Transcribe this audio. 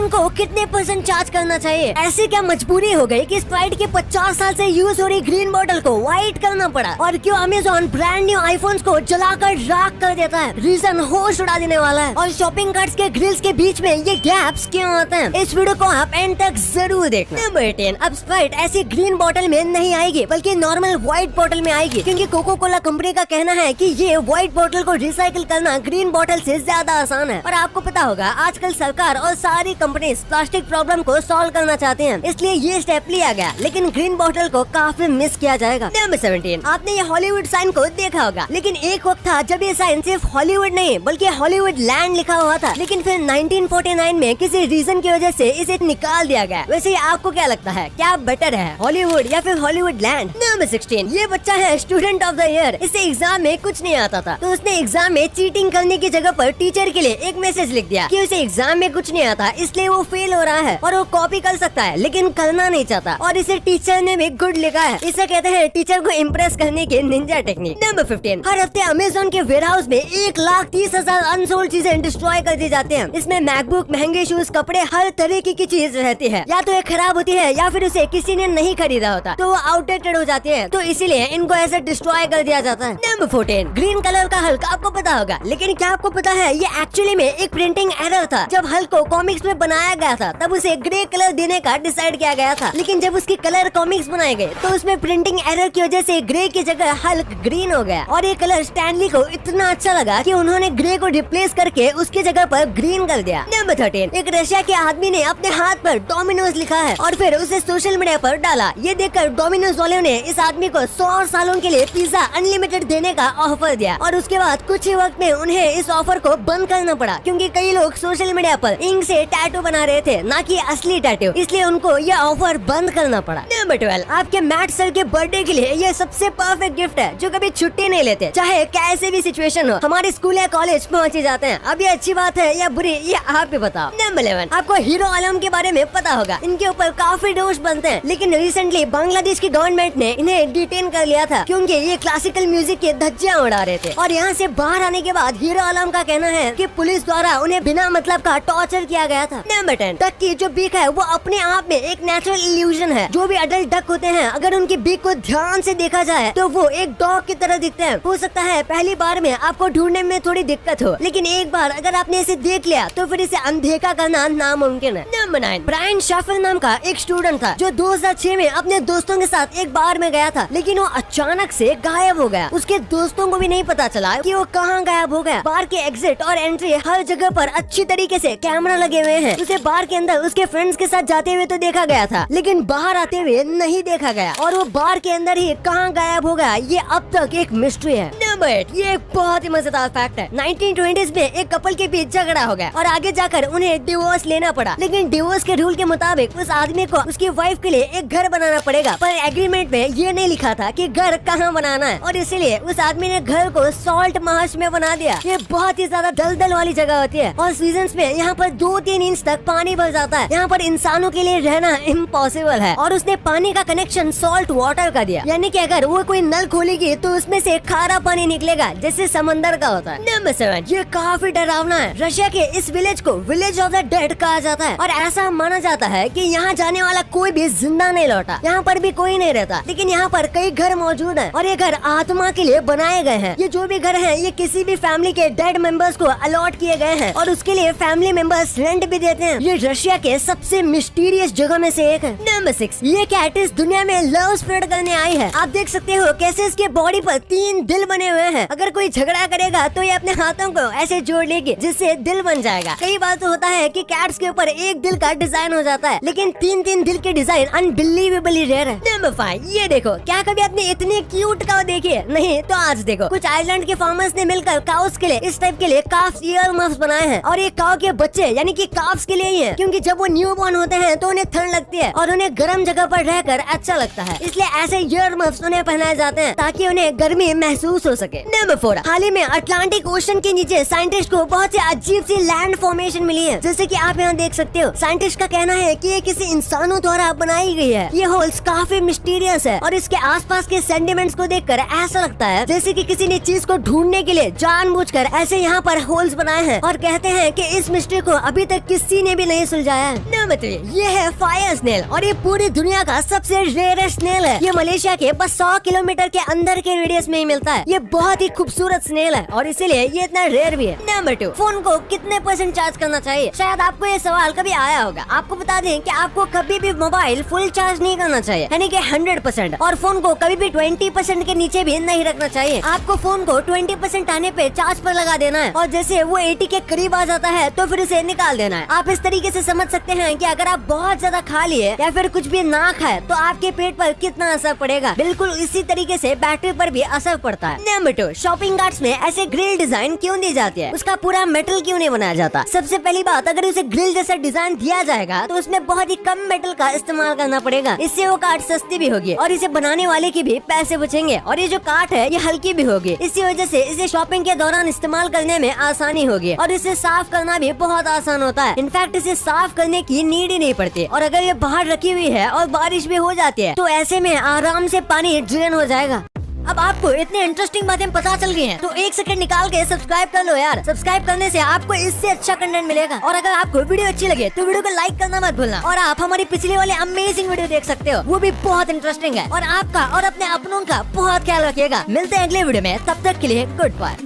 Amazon को कितने % charge करना चाहिए? ऐसी क्या मजबूरी हो गई कि स्प्राइट के 50 साल से यूज हो रही ग्रीन बॉटल को व्हाइट करना पड़ा? और क्यों अमेज़न ब्रांड न्यू आईफोन्स को जलाकर राख कर देता है? रीजन होश उड़ा देने वाला है। और शॉपिंग कार्ट्स के ग्रिल्स के बीच में ये गैप्स क्यों आते हैं? इस वीडियो को आप एंड तक जरूर देखना। नंबर 10, अब स्प्राइट ऐसी ग्रीन बॉटल में नहीं आएगी बल्कि नॉर्मल व्हाइट बॉटल में आएगी, क्योंकि कोको कोला कंपनी का कहना है कि ये व्हाइट बॉटल को रिसाइकिल करना ग्रीन बॉटल से ज्यादा आसान है। और आपको पता होगा आजकल सरकार और सारी कंपनी प्लास्टिक प्रॉब्लम को सॉल्व करना चाहती हैं, इसलिए ये स्टेप लिया गया, लेकिन ग्रीन बॉटल को काफी मिस किया जाएगा। नंबर 17, आपने ये हॉलीवुड साइन को देखा होगा, लेकिन एक वक्त था जब ये साइन सिर्फ हॉलीवुड नहीं बल्कि हॉलीवुड लैंड लिखा हुआ था, लेकिन फिर 1949 में किसी रीजन की वजह से इसे निकाल दिया गया। वैसे आपको क्या लगता है, क्या बेटर है, हॉलीवुड या फिर हॉलीवुड लैंड? नंबर 16, ये बच्चा है स्टूडेंट ऑफ द ईयर। इसे एग्जाम में कुछ नहीं आता था, तो उसने एग्जाम में चीटिंग करने की जगह पर टीचर के लिए एक मैसेज लिख दिया कि उसे एग्जाम में कुछ नहीं आता, इसलिए वो फेल हो रहा है और वो कॉपी कर सकता है लेकिन करना नहीं चाहता, और इसे टीचर ने भी गुड लिखा है। इसे कहते हैं टीचर को इम्प्रेस करने के निंजा टेक्निक। नंबर 15, हर हफ्ते अमेज़न के वेयरहाउस में 1,30,000 अनसोल्ड चीजें डिस्ट्रॉय कर दी जाती हैं। इसमें मैकबुक, महंगे शूज, कपड़े, हर तरीके की चीज रहती है। या तो ये खराब होती है या फिर उसे किसी ने नहीं खरीदा होता, तो वो आउटडेटेड हो जाती है, तो इसीलिए इनको ऐसे डिस्ट्रॉय कर दिया जाता है। नंबर 14, ग्रीन कलर का हल्क आपको पता होगा, लेकिन क्या आपको पता है ये एक्चुअली में एक प्रिंटिंग एरर था। जब हल्क को कॉमिक्स में बनाया गया था तब उसे ग्रे कलर देने का डिसाइड किया गया था, लेकिन जब उसकी कलर कॉमिक्स बनाए गए तो उसमें प्रिंटिंग एरर की वजह से ग्रे की जगह हल्क ग्रीन हो गया। और ये कलर स्टैनली को इतना अच्छा लगा कि उन्होंने ग्रे को रिप्लेस करके उसकी जगह पर ग्रीन कर दिया। नंबर 13, एक रशिया के आदमी ने अपने हाथ पर डोमिनोज लिखा है और फिर उसे सोशल मीडिया पर डाला। ये देखकर डोमिनोज वालों ने इस आदमी को 100 सालों के लिए पिज्जा अनलिमिटेड देने का ऑफर दिया, और उसके बाद कुछ ही वक्त में उन्हें इस ऑफर को बंद करना पड़ा, क्योंकि कई लोग सोशल मीडिया पर इंक से टैटू बना रहे थे, ना कि असली टैटू, इसलिए उनको यह ऑफर बंद करना पड़ा। नंबर 12, आपके मैट सर के बर्थडे के लिए ये सबसे परफेक्ट गिफ्ट है, जो कभी छुट्टी नहीं लेते, चाहे कैसे भी सिचुएशन हो, हमारे स्कूल या कॉलेज पहुँच ही जाते हैं। अब ये अच्छी बात है या बुरी, ये आप ही बताओ। नंबर 11, आपको हीरो आलम के बारे में पता होगा, इनके ऊपर काफी दोष बनते हैं, लेकिन रिसेंटली बांग्लादेश की गवर्नमेंट ने इन्हें डिटेन कर लिया था, क्योंकि ये क्लासिकल म्यूजिक के धज्जियां उड़ा रहे थे। और यहाँ से बाहर आने के बाद हीरो आलम का कहना है कि पुलिस द्वारा उन्हें बिना मतलब का टॉर्चर किया गया था। नंबर 10, डक की जो बीक है वो अपने आप में एक नेचुरल इल्यूजन है। जो भी अडल्ट डक होते हैं, अगर उनकी बीक को ध्यान से देखा जाए तो वो एक डॉग की तरह दिखते हैं। हो सकता है पहली बार में आपको ढूंढने में थोड़ी दिक्कत हो, लेकिन एक बार अगर आपने इसे देख लिया तो फिर इसे अनदेखा करना नामुमकिन है। नंबर 9, ब्रायन शाफर नाम का एक स्टूडेंट था जो 2006 में अपने दोस्तों के साथ एक बार में गया था, लेकिन वो अचानक से गायब हो गया। उसके दोस्तों को भी नहीं पता चला कि वो कहाँ गायब हो गया। बार के एग्जिट और एंट्री हर जगह पर अच्छी तरीके से कैमरा लगे हुए हैं। उसे बार के अंदर उसके फ्रेंड्स के साथ जाते हुए तो देखा गया था, लेकिन बाहर आते हुए नहीं देखा गया, और वो बार के अंदर ही कहाँ गायब हो गया, ये अब तक एक मिस्ट्री है। नंबर 8, ये एक बहुत ही मजेदार फैक्ट है। 1920s में एक कपल के बीच झगड़ा हो गया और आगे जाकर उन्हें डिवोर्स लेना पड़ा, लेकिन डिवोर्स के रूल के मुताबिक उस आदमी को उसकी वाइफ के लिए एक घर बनाना पड़ेगा, पर एग्रीमेंट में ये नहीं लिखा था कि घर कहाँ बनाना है, और इसीलिए उस आदमी ने घर को सॉल्ट मार्श में बना दिया। ये बहुत ही ज्यादा दलदल वाली जगह होती है और सीजन्स में यहाँ पर 2-3 इंच तक पानी भर जाता है। यहाँ पर इंसानों के लिए रहना इम्पॉसिबल है, और उसने पानी का कनेक्शन सॉल्ट वाटर का दिया, यानी कि अगर वो कोई नल खोलेगी तो उसमें से खारा पानी निकलेगा जैसे समंदर का होता है। नंबर 7, ये काफी डरावना है। रशिया के इस विलेज को विलेज ऑफ द डेड कहा जाता है, और ऐसा माना जाता है कि यहाँ जाने वाला कोई भी जिंदा नहीं लौटा। यहाँ पर भी कोई नहीं रहता, लेकिन यहाँ पर कई घर मौजूद हैं, और ये घर आत्मा के लिए बनाए गए हैं। ये जो भी घर हैं, ये किसी भी फैमिली के डेड मेंबर्स को अलॉट किए गए हैं, और उसके लिए फैमिली मेंबर्स रेंट भी देते हैं। ये रशिया के सबसे मिस्टीरियस जगह में से एक है। नंबर 6, ये कैट इस दुनिया में लव स्प्रेड करने आई है। आप देख सकते हो कैसे इसके बॉडी पर 3 दिल बने हुए हैं। अगर कोई झगड़ा करेगा तो ये अपने हाथों को ऐसे जोड़ लेगी जिससे दिल बन जाएगा। कई बार तो होता है कि कैट्स के ऊपर एक दिल का डिजाइन हो जाता है, लेकिन 3-3 दिल के डिजाइन अनबिलीवेबली रेयर है। नंबर 5, ये देखो, क्या कभी आपने इतनी क्यूट काऊ देखी है? नहीं तो आज देखो, कुछ आइलैंड के फार्मर्स ने मिलकर काउस के लिए इस टाइप के लिए काफ्स ईयर मफ्स बनाए हैं, और ये काऊ के बच्चे यानी कि काफ्स के लिए ही है, क्योंकि जब वो न्यू बॉर्न होते हैं तो उन्हें ठंड लगती है और उन्हें गर्म जगह पर रहकर अच्छा लगता है, इसलिए ऐसे ईयर मफ्स उन्हें पहनाए जाते हैं ताकि उन्हें गर्मी महसूस हो सके। नंबर 4, हाल ही में अटलांटिक ओशन के नीचे साइंटिस्ट को बहुत सी अजीब सी लैंड फॉर्मेशन मिली है, जैसे कि आप यहाँ देख सकते हो। साइंटिस्ट का कहना है कि ये किसी इंसानों द्वारा बनाई गई है। ये होल्स काफी मिस्टीरियस है और इसके आसपास के सेंटिमेंट्स को देखकर ऐसा लगता है जैसे कि किसी ने चीज को ढूंढने के लिए जानबूझकर ऐसे यहाँ पर होल्स बनाए हैं और कहते हैं कि इस मिस्ट्री को अभी तक किसी ने भी नहीं सुलझाया है। नंबर 3, ये है फायर स्नेल और ये पूरी दुनिया का सबसे रेयरेस्ट स्नेल है। ये मलेशिया के बस 100 किलोमीटर के अंदर के रेडियस में ही मिलता है। ये बहुत ही खूबसूरत स्नेल है और इसीलिए ये इतना रेयर भी है। नंबर 2, फोन को कितने % चार्ज करना चाहिए? शायद आपको ये सवाल कभी आया होगा। आपको बता दें कि आपको कभी भी मोबाइल फुल चार्ज नहीं करना चाहिए, यानी कि 100%, और फोन को कभी भी 20% के नीचे भी नहीं रखना चाहिए। आपको फोन को 20% आने पे चार्ज पर लगा देना है और जैसे वो 80 के करीब आ जाता है तो फिर उसे निकाल देना है। आप इस तरीके से समझ सकते हैं कि अगर आप बहुत ज्यादा खा लिए या फिर कुछ भी ना खाए तो आपके पेट पर कितना असर पड़ेगा। बिल्कुल इसी तरीके से बैटरी पर भी असर पड़ता है। नंबर 2, शॉपिंग कार्ट्स में ऐसे ग्रिल डिजाइन क्यों दी जाती है? उसका पूरा मेटल क्यों नहीं बनाया जाता? सबसे पहली बात, अगर उसे ग्रिल जैसा डिजाइन दिया जाएगा तो उसमें बहुत ही कम मेटल का इस्तेमाल करना पड़ेगा। इससे वो कार्ट सस्ती भी होगी और इसे बनाने वाले की भी पैसे बचेंगे और ये जो कार्ट है ये हल्की भी होगी। इसी वजह से इसे शॉपिंग के दौरान इस्तेमाल करने में आसानी होगी और इसे साफ करना भी बहुत आसान होता है। इनफैक्ट इसे साफ करने की नीड ही नहीं पड़ती और अगर ये बाहर रखी हुई है और बारिश भी हो जाती है तो ऐसे में आराम से पानी ड्रेन हो जाएगा। अब आपको इतनी इंटरेस्टिंग बातें पता चल गई हैं, तो 1 सेकंड निकाल के सब्सक्राइब कर लो यार। सब्सक्राइब करने से आपको इससे अच्छा कंटेंट मिलेगा और अगर आपको वीडियो अच्छी लगे तो वीडियो को लाइक करना मत भूलना और आप हमारी पिछले वाले अमेजिंग वीडियो देख सकते हो, वो भी बहुत इंटरेस्टिंग है। और आपका और अपने अपनों का बहुत ख्याल रखिएगा। मिलते हैं अगले वीडियो में, तब तक के लिए गुड बाय।